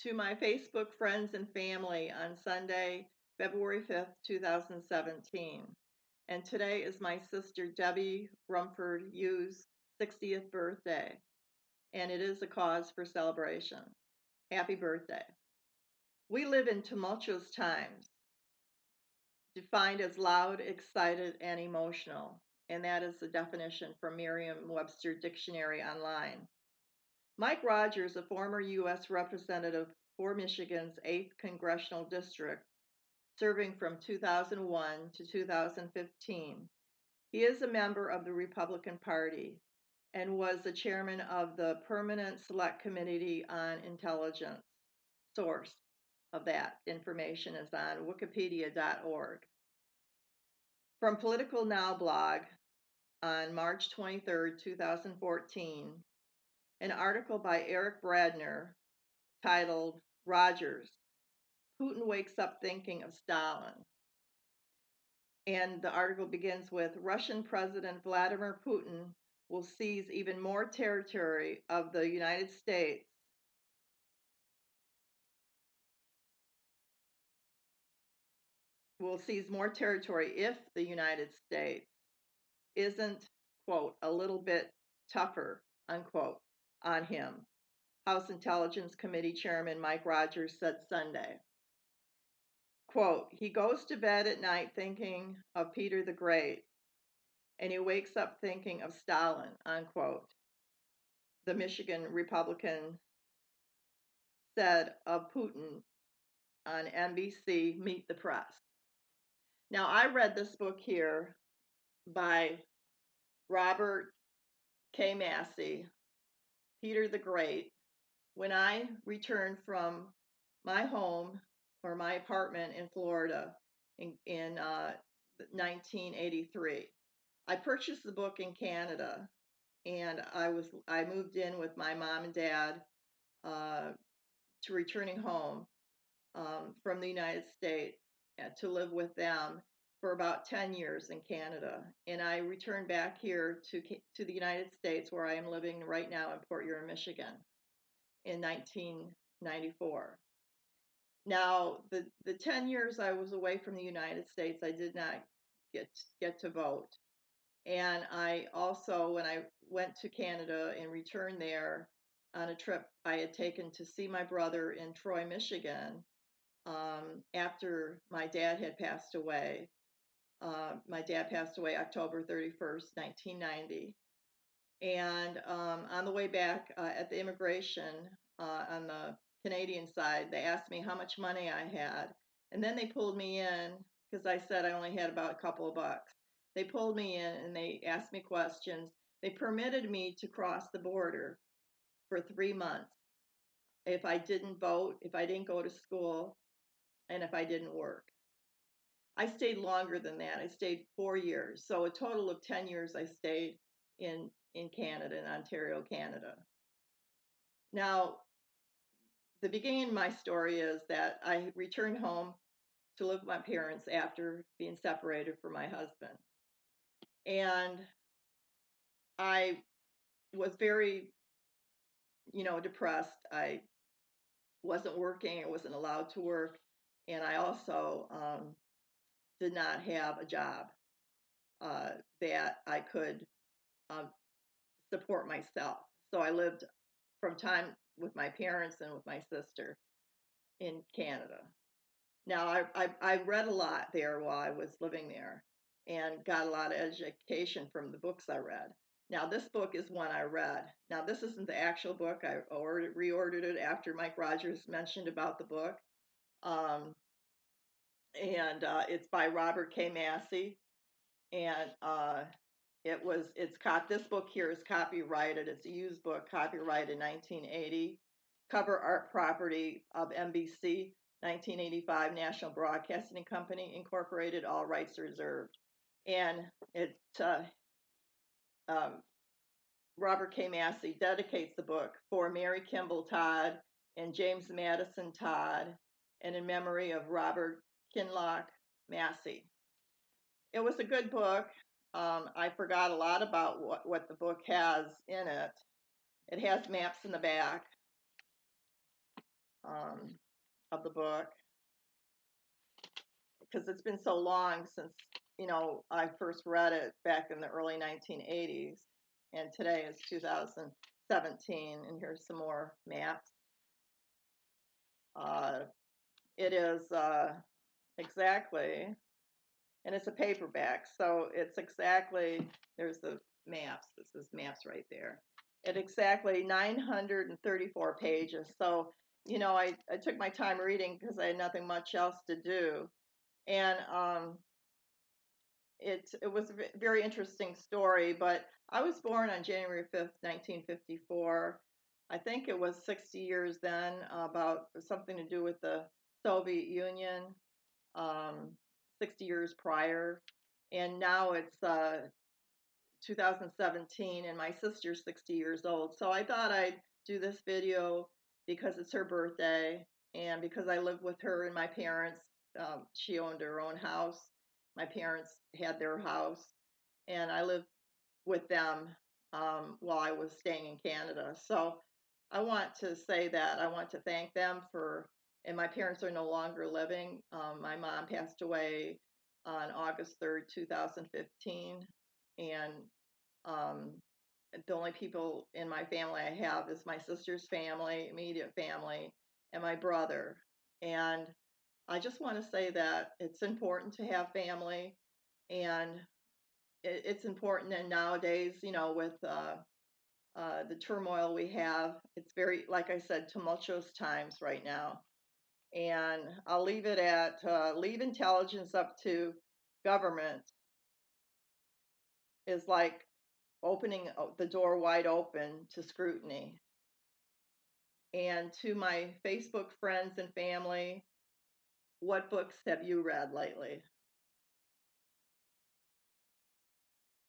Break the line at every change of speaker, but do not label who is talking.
To my Facebook friends and family on Sunday, February 5th, 2017. And today is my sister Debbie Rumford Yu's 60th birthday, and it is a cause for celebration. Happy birthday. We live in tumultuous times, defined as loud, excited, and emotional, and that is the definition from Merriam-Webster Dictionary online. Mike Rogers, a former U.S. representative for Michigan's 8th Congressional District, serving from 2001 to 2015. He is a member of the Republican Party and was the chairman of the Permanent Select Committee on Intelligence. Source of that information is on wikipedia.org. From Political Now blog on March 23, 2014, an article by Eric Bradner titled Rogers, Putin Wakes Up Thinking of Stalin. And the article begins with Russian President Vladimir Putin will seize even more territory of the United States will seize more territory if the United States isn't, quote, a little bit tougher, unquote, on him, House Intelligence Committee Chairman Mike Rogers said Sunday. Quote, he goes to bed at night thinking of Peter the Great, and he wakes up thinking of Stalin, unquote, the Michigan Republican said of Putin on NBC Meet the Press. Now, I read this book here by Robert K. Massey, Peter the Great, when I returned from my home or my apartment in Florida in 1983. I purchased the book in Canada, and I moved in with my mom and dad to returning home from the United States to live with them for about 10 years in Canada. And I returned back here to the United States, where I am living right now in Port Huron, Michigan, in 1994. Now, the 10 years I was away from the United States, I did not get to vote. And I also, when I went to Canada and returned there on a trip I had taken to see my brother in Troy, Michigan, after my dad had passed away. My dad passed away October 31st, 1990. And on the way back at the immigration on the Canadian side, they asked me how much money I had. And then they pulled me in because I said I only had about a couple of bucks. They pulled me in and they asked me questions. They permitted me to cross the border for 3 months if I didn't vote, if I didn't go to school, and if I didn't work. I stayed longer than that. I stayed 4 years. So a total of 10 years I stayed in Canada, in Ontario, Canada. Now, the beginning of my story is that I returned home to live with my parents after being separated from my husband. And I was very, depressed. I wasn't working. I wasn't allowed to work. And I also did not have a job that I could support myself. So I lived from time with my parents and with my sister in Canada. Now, I read a lot there while I was living there and got a lot of education from the books I read. Now, this book is one I read. Now, this isn't the actual book. I reordered it after Mike Rogers mentioned about the book. And it's by Robert K. Massey. And this book here is copyrighted. It's a used book, copyrighted in 1980. Cover art property of NBC, 1985, National Broadcasting Company, Incorporated, all rights reserved. And Robert K. Massey dedicates the book for Mary Kimball Todd and James Madison Todd, and in memory of Robert Kinloch Massey. It was a good book. I forgot a lot about what the book has in it. It has maps in the back. of the book, because it's been so long since, I first read it back in the early 1980s, and today is 2017, and here's some more maps. It is exactly, and it's a paperback, so it's exactly, there's the maps, this is maps right there. At exactly 934 pages. So, I took my time reading because I had nothing much else to do. And it was a very interesting story, but I was born on January 5th, 1954. I think it was 60 years then, about something to do with the Soviet Union, 60 years prior. And now it's 2017, and my sister's 60 years old. So I thought I'd do this video because it's her birthday, and because I lived with her and my parents. She owned her own house. My parents had their house, and I lived with them while I was staying in Canada. So I want to say that I want to thank them for, and my parents are no longer living. My mom passed away on August 3rd, 2015, and um, the only people in my family I have is my sister's family, immediate family, and my brother. And I just want to say that it's important to have family, and it's important. And nowadays, with the turmoil we have, it's very, like I said, tumultuous times right now. And I'll leave it at leave intelligence up to government is like opening the door wide open to scrutiny. And to my Facebook friends and family, what books have you read lately?